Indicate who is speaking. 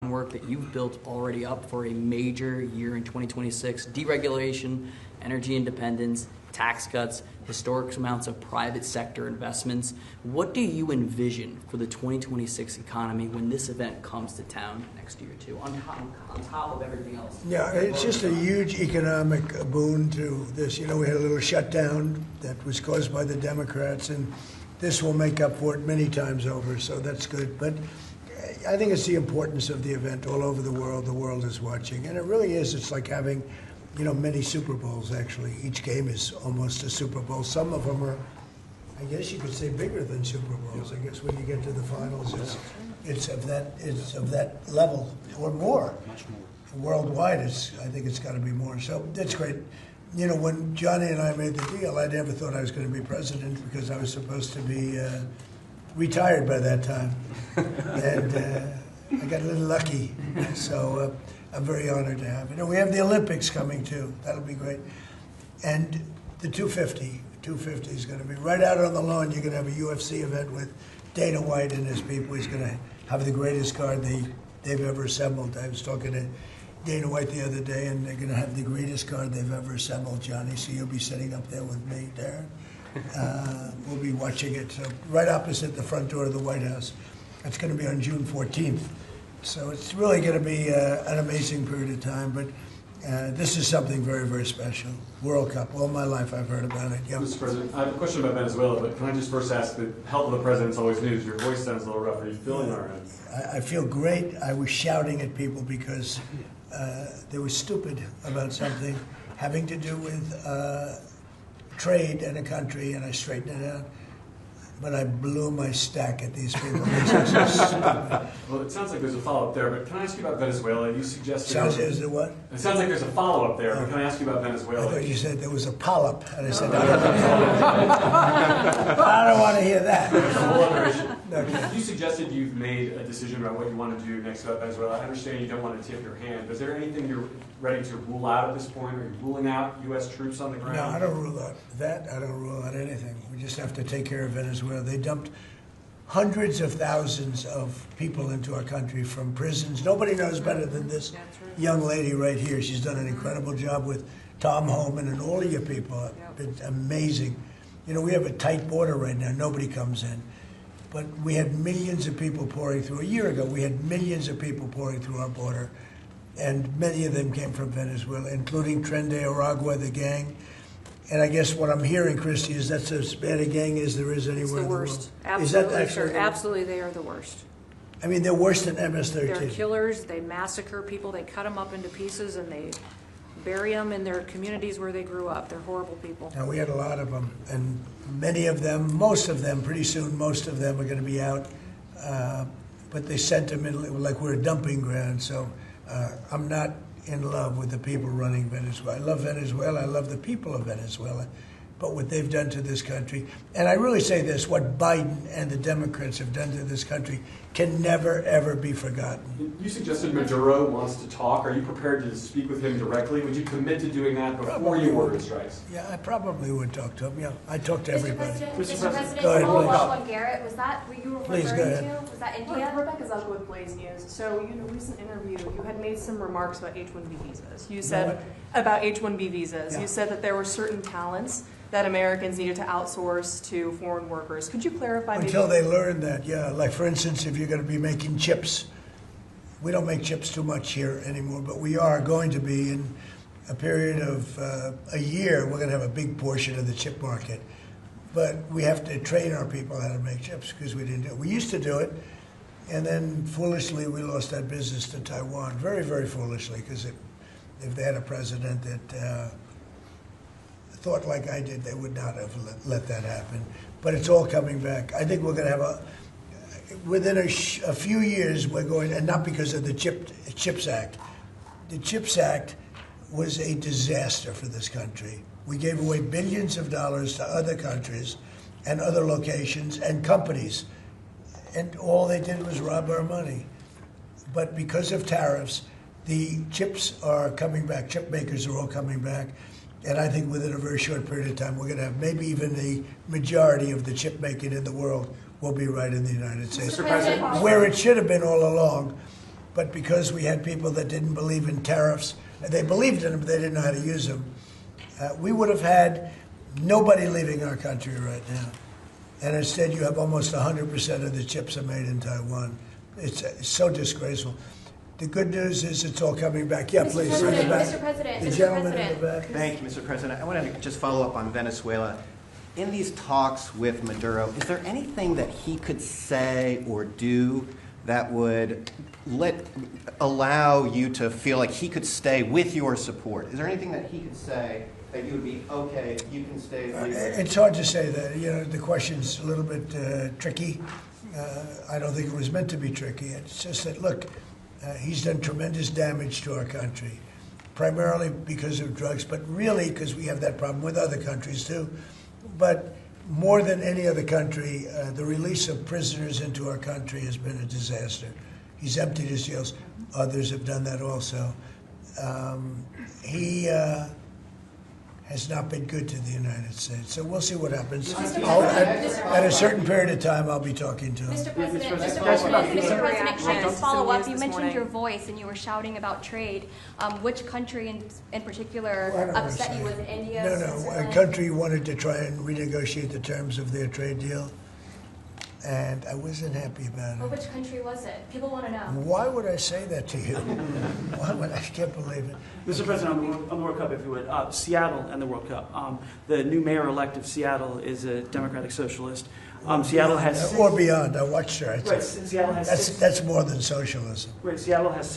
Speaker 1: work that you've built already up for a major year in 2026. Deregulation, energy independence, tax cuts, historic amounts of private sector investments. What do you envision for the 2026 economy when this event comes to town next year, too, on top of everything else?
Speaker 2: Yeah, it's just a huge economic boon to this. You know, we had a little shutdown that was caused by the Democrats, and this will make up for it many times over, so that's good. But I think it's the importance of the event all over the world. The world is watching, and it really is. It's like having, you know, many Super Bowls, actually. Each game is almost a Super Bowl. Some of them are, I guess you could say, bigger than Super Bowls. I guess when you get to the finals, it's of that level or more. Much more. Worldwide, I think it's got to be more. So that's great. You know, when Johnny and I made the deal, I never thought I was going to be president because I was supposed to be retired by that time. And I got a little lucky. So I'm very honored to have it. And we have the Olympics coming, too. That'll be great. And the 250 is going to be right out on the lawn. You're going to have a UFC event with Dana White and his people. He's going to have the greatest card they've ever assembled. I was talking to Dana White the other day, and they're going to have the greatest card they've ever assembled, Johnny. So you'll be sitting up there with me, Darren. We'll be watching it. So right opposite the front door of the White House. It's going to be on June 14th. So it's really going to be an amazing period of time. But this is something very, very special. World Cup. All my life I've heard about it. Yep.
Speaker 3: Mr. President, I have a question about Venezuela, but can I just first ask, the health of the president's always news. Your voice sounds a little rough. Are you feeling all right?
Speaker 2: I feel great. I was shouting at people because they were stupid about something having to do with trade in a country, and I straightened it out. But I blew my stack at these people.
Speaker 3: Well, it sounds like there's a follow-up there, but can I ask you about Venezuela? You suggested...
Speaker 2: Is there what?
Speaker 3: It sounds like there's a follow-up there, but can I ask you about Venezuela?
Speaker 2: I thought you said there was a polyp, and I said, I don't want to hear that.
Speaker 3: That's a whole other issue. Okay. You suggested you've made a decision about what you want to do next about Venezuela. I understand you don't want to tip your hand, but is there anything you're ready to rule out at this point? Are you ruling out U.S. troops on the ground?
Speaker 2: No, I don't rule out that. I don't rule out anything. We just have to take care of Venezuela. They dumped hundreds of thousands of people into our country from prisons. Nobody knows better than this young lady right here. She's done an incredible job with Tom Homan and all of your people. It's amazing. You know, we have a tight border right now. Nobody comes in. But we had millions of people pouring through. A year ago, we had millions of people pouring through our border. And many of them came from Venezuela, including Tren de Aragua, the gang. And I guess what I'm hearing, Christy, is that's as bad a gang as there is anywhere in the world.
Speaker 4: It's the worst. Absolutely, sir. Absolutely, they are the worst.
Speaker 2: I mean, they're worse than MS-13.
Speaker 4: They're killers. They massacre people. They cut them up into pieces, and they bury them in their communities where they grew up. They're horrible people.
Speaker 2: And we had a lot of them. And many of them, most of them, pretty soon, most of them are going to be out. But they sent them in like we're a dumping ground. So I'm not in love with the people running Venezuela. I love Venezuela. I love the people of Venezuela. But what they've done to this country, and I really say this, what Biden and the Democrats have done to this country can never, ever be forgotten.
Speaker 3: You suggested Maduro wants to talk. Are you prepared to speak with him directly? Would you commit to doing that before you order strikes?
Speaker 2: Yeah, I probably would talk to him. Yeah, I talk to everybody.
Speaker 5: Mr. President,
Speaker 2: go ahead,
Speaker 5: Paul Garrett, was that what you were referring to? Was that India?
Speaker 6: Rebecca Zelka with Blaze News. So, in a recent interview, you had made some remarks about H-1B visas. You said about H-1B visas. Yeah. You said that there were certain talents that Americans needed to outsource to foreign workers. Could you clarify?
Speaker 2: Until they learn that, yeah. Like, for instance, if you're going to be making chips, we don't make chips too much here anymore, but we are going to be in a period of a year. We're going to have a big portion of the chip market. But we have to train our people how to make chips because we didn't do it. We used to do it, and then foolishly we lost that business to Taiwan. Very, very foolishly, because if they had a president that thought like I did, they would not have let that happen. But it's all coming back. I think we're going to have within a few years, we're going, and not because of the CHIPS Act. The CHIPS Act was a disaster for this country. We gave away billions of dollars to other countries and other locations and companies. And all they did was rob our money. But because of tariffs, the chips are coming back. Chip makers are all coming back. And I think within a very short period of time, we're going to have maybe even the majority of the chip making in the world will be right in the United States, where it should have been all along. but because we had people that didn't believe in tariffs, they believed in them, but they didn't know how to use them, we would have had nobody leaving our country right now. And instead, you have almost 100% of the chips are made in Taiwan. It's so disgraceful. The good news is it's all coming back. Yeah, please.
Speaker 5: Mr. President,
Speaker 2: The
Speaker 5: Mr.
Speaker 2: gentleman in the
Speaker 5: President.
Speaker 2: back.
Speaker 7: Thank you, Mr. President. I want to just follow up on Venezuela. In these talks with Maduro, is there anything that he could say or do that would allow you to feel like he could stay with your support? Is there anything that he could say that you would be, okay, you can stay?
Speaker 2: It's hard to say that. You know, the question's a little bit tricky. I don't think it was meant to be tricky. It's just that, look, he's done tremendous damage to our country, primarily because of drugs, but really because we have that problem with other countries too. But more than any other country, the release of prisoners into our country has been a disaster. He's emptied his jails. Others have done that also. He has not been good to the United States. So we'll see what happens. At a certain period of time, I'll be talking to him.
Speaker 5: Mr. President, can I just follow up? You mentioned your voice and you were shouting about trade. Which country in particular upset you? Was it India?
Speaker 2: No, a country wanted to try and renegotiate the terms of their trade deal, and I wasn't happy about it.
Speaker 5: Well, which country was it? People want to know.
Speaker 2: Why would I say that to you? I can't believe it.
Speaker 8: Mr. President, on the World Cup, if you would, Seattle and the World Cup. The new mayor-elect of Seattle is a Democratic Socialist. Seattle has...
Speaker 2: Or beyond. I watched her.
Speaker 8: Right, Seattle has...
Speaker 2: That's more than socialism.
Speaker 8: Right, Seattle has